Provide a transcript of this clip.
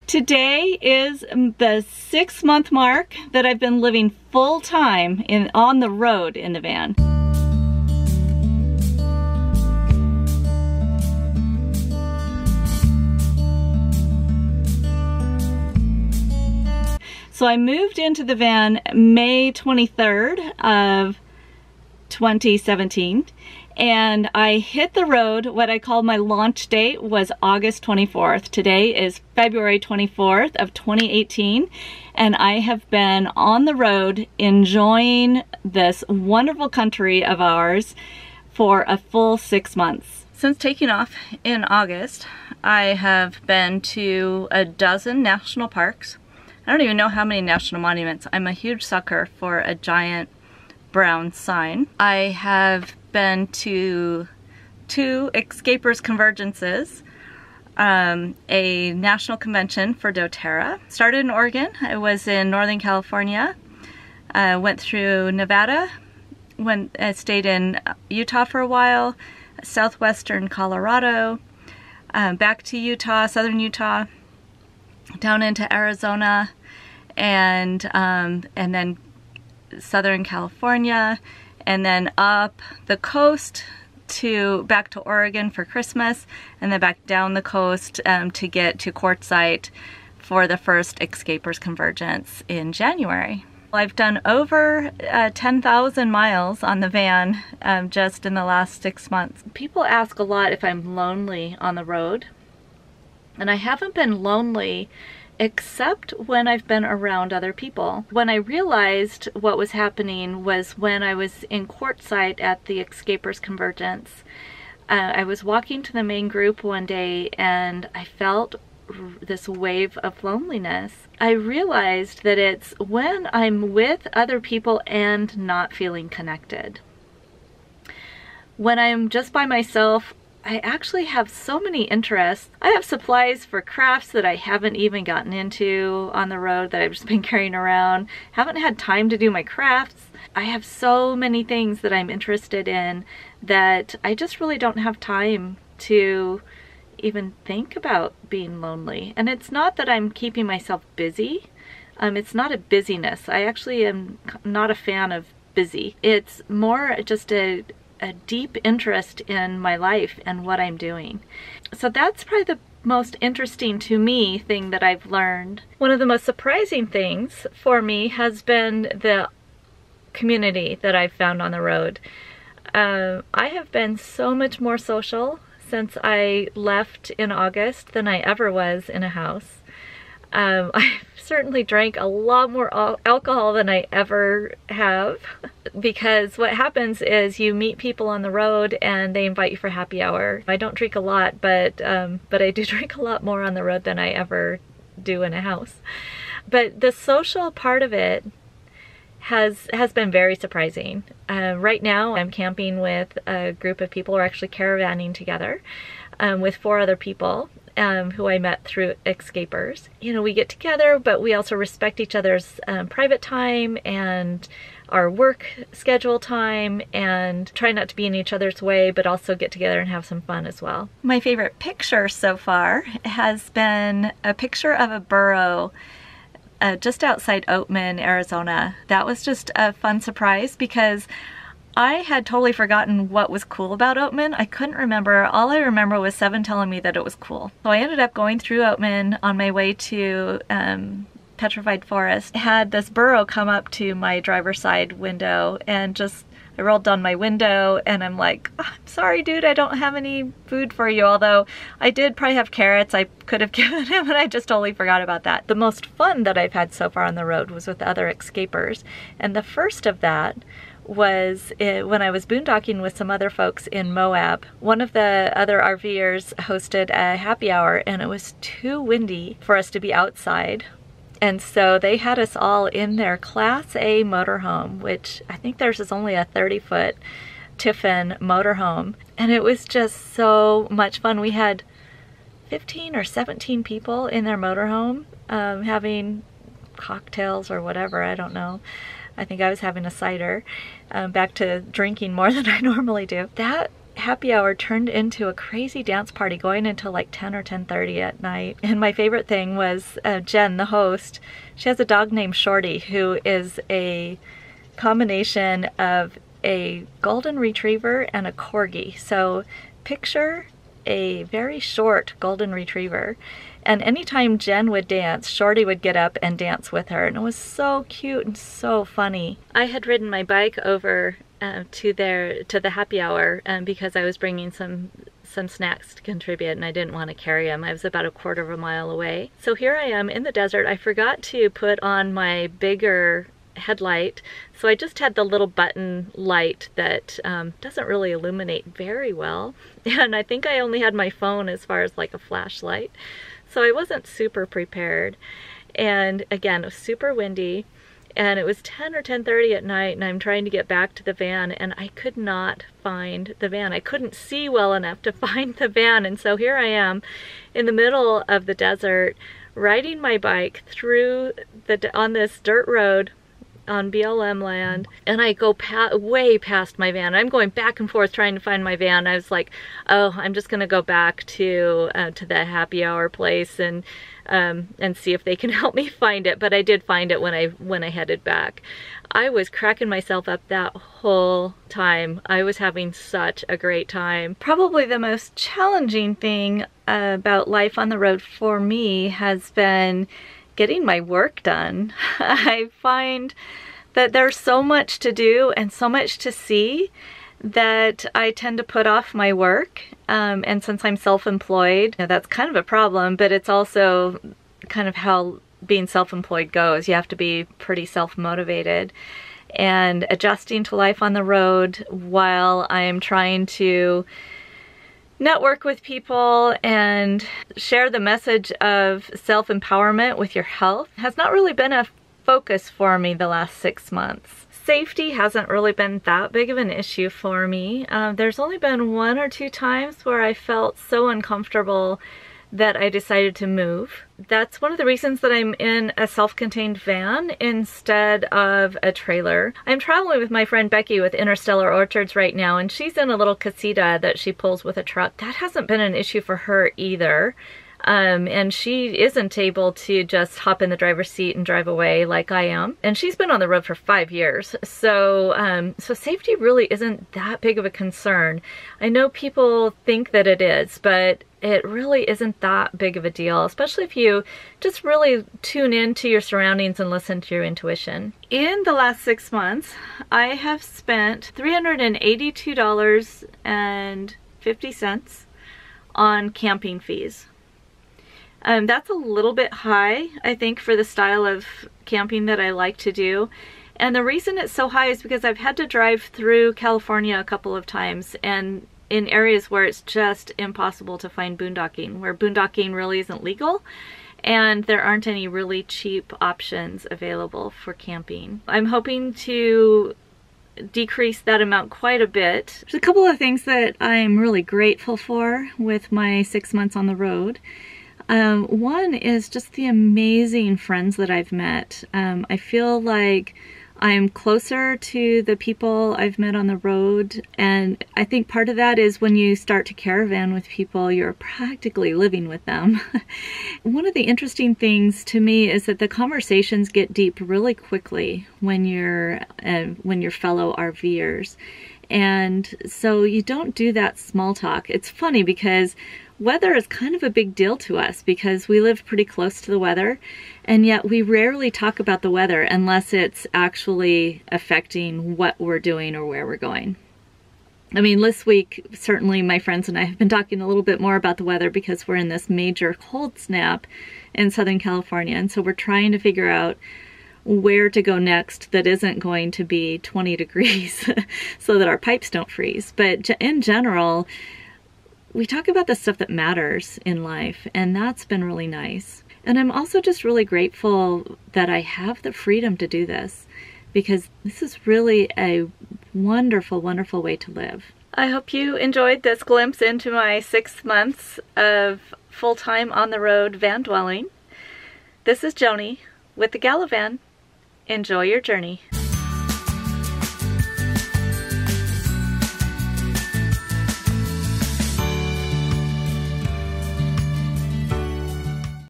Today is the 6-month mark that I've been living full-time on the road in the van. So I moved into the van May 23rd of 2017, and I hit the road. What I called my launch date was August 24th. Today is February 24th of 2018, and I have been on the road enjoying this wonderful country of ours for a full 6 months. Since taking off in August, I have been to a dozen national parks. I don't even know how many national monuments. I'm a huge sucker for a giant brown sign. I have been to 2 Escapers Convergences, a national convention for doTERRA. Started in Oregon. I was in Northern California, went through Nevada, I stayed in Utah for a while, southwestern Colorado, back to Utah, southern Utah, down into Arizona, and then Southern California, and then up the coast back to Oregon for Christmas, and then back down the coast to get to Quartzsite for the first Escapers Convergence in January. I've done over 10,000 miles on the van just in the last 6 months. People ask a lot if I'm lonely on the road, and I haven't been lonely except when I've been around other people. When I realized what was happening was when I was in Quartzsite at the Escapers Convergence. I was walking to the main group one day and I felt this wave of loneliness. I realized that it's when I'm with other people and not feeling connected. When I'm just by myself, I actually have so many interests. I have supplies for crafts that I haven't even gotten into on the road that I've just been carrying around. Haven't had time to do my crafts. I have so many things that I'm interested in that I just really don't have time to even think about being lonely. And it's not that I'm keeping myself busy. It's not a busyness. I actually am not a fan of busy. It's more just a deep interest in my life and what I'm doing. So that's probably the most interesting to me thing that I've learned. One of the most surprising things for me has been the community that I've found on the road. I have been so much more social since I left in August than I ever was in a house. I've certainly drank a lot more alcohol than I ever have, because what happens is you meet people on the road and they invite you for happy hour. I don't drink a lot, but I do drink a lot more on the road than I ever do in a house. But the social part of it has been very surprising. Right now I'm camping with a group of people, we're actually caravanning together with 4 other people. Who I met through Escapers. You know, we get together, but we also respect each other's private time and our work schedule time, and try not to be in each other's way, but also get together and have some fun as well. My favorite picture so far has been a picture of a burro just outside Oatman, Arizona. That was just a fun surprise because I had totally forgotten what was cool about Oatman. I couldn't remember. All I remember was Seven telling me that it was cool. So I ended up going through Oatman on my way to Petrified Forest. I had this burro come up to my driver's side window and I rolled down my window and I'm like, oh, I'm sorry dude, I don't have any food for you. Although I did probably have carrots I could have given him, and I just totally forgot about that. The most fun that I've had so far on the road was with other Escapers. And the first of that was when I was boondocking with some other folks in Moab. One of the other RVers hosted a happy hour and it was too windy for us to be outside. And so they had us all in their Class A motorhome, which I think theirs is only a 30-foot Tiffin motorhome. And it was just so much fun. We had 15 or 17 people in their motorhome having cocktails or whatever, I don't know. I think I was having a cider, back to drinking more than I normally do. That happy hour turned into a crazy dance party going until like 10 or 10:30 at night. And my favorite thing was Jen, the host. She has a dog named Shorty, who is a combination of a golden retriever and a corgi. So picture a very short golden retriever. And anytime Jen would dance, Shorty would get up and dance with her. And it was so cute and so funny. I had ridden my bike over to the happy hour because I was bringing some snacks to contribute, and I didn't want to carry them. I was about a quarter of a mile away. So here I am in the desert. I forgot to put on my bigger headlight, so I just had the little button light that doesn't really illuminate very well, and I think I only had my phone as far as like a flashlight, so I wasn't super prepared. And again, it was super windy, and it was 10 or 10:30 at night, and I'm trying to get back to the van, and I could not find the van. I couldn't see well enough to find the van, and so here I am in the middle of the desert riding my bike through on this dirt road on BLM land, and I go way past my van. I'm going back and forth trying to find my van. I was like, oh, I'm just gonna go back to the happy hour place and see if they can help me find it. But I did find it when I headed back. I was cracking myself up that whole time. I was having such a great time. Probably the most challenging thing about life on the road for me has been getting my work done. I find that there's so much to do and so much to see that I tend to put off my work. And since I'm self-employed, that's kind of a problem, but it's also kind of how being self-employed goes. You have to be pretty self-motivated. And adjusting to life on the road while I am trying to network with people and share the message of self-empowerment with your health has not really been a focus for me the last 6 months. Safety hasn't really been that big of an issue for me. There's only been 1 or 2 times where I felt so uncomfortable that I decided to move. That's one of the reasons that I'm in a self-contained van instead of a trailer. I'm traveling with my friend Becky with Interstellar Orchards right now, and she's in a little casita that she pulls with a truck. That hasn't been an issue for her either. And she isn't able to just hop in the driver's seat and drive away like I am. And she's been on the road for 5 years. So, so safety really isn't that big of a concern. I know people think that it is, but it really isn't that big of a deal, especially if you just really tune into your surroundings and listen to your intuition. In the last 6 months, I have spent $382.50 on camping fees. That's a little bit high, I think, for the style of camping that I like to do. And the reason it's so high is because I've had to drive through California a couple of times, and in areas where it's just impossible to find boondocking, where boondocking really isn't legal, and there aren't any really cheap options available for camping. I'm hoping to decrease that amount quite a bit. There's a couple of things that I'm really grateful for with my 6 months on the road. One is just the amazing friends that I've met. I feel like I'm closer to the people I've met on the road, and I think part of that is when you start to caravan with people, you're practically living with them. One of the interesting things to me is that the conversations get deep really quickly when you're fellow RVers. And so you don't do that small talk. It's funny because weather is kind of a big deal to us because we live pretty close to the weather, and yet we rarely talk about the weather unless it's actually affecting what we're doing or where we're going. I mean, this week, certainly my friends and I have been talking a little bit more about the weather because we're in this major cold snap in Southern California, and so we're trying to figure out where to go next that isn't going to be 20 degrees so that our pipes don't freeze. But in general, we talk about the stuff that matters in life, and that's been really nice. And I'm also just really grateful that I have the freedom to do this, because this is really a wonderful, wonderful way to live. I hope you enjoyed this glimpse into my 6 months of full-time on-the-road van dwelling. This is Joni with TheGalavan. Enjoy your journey.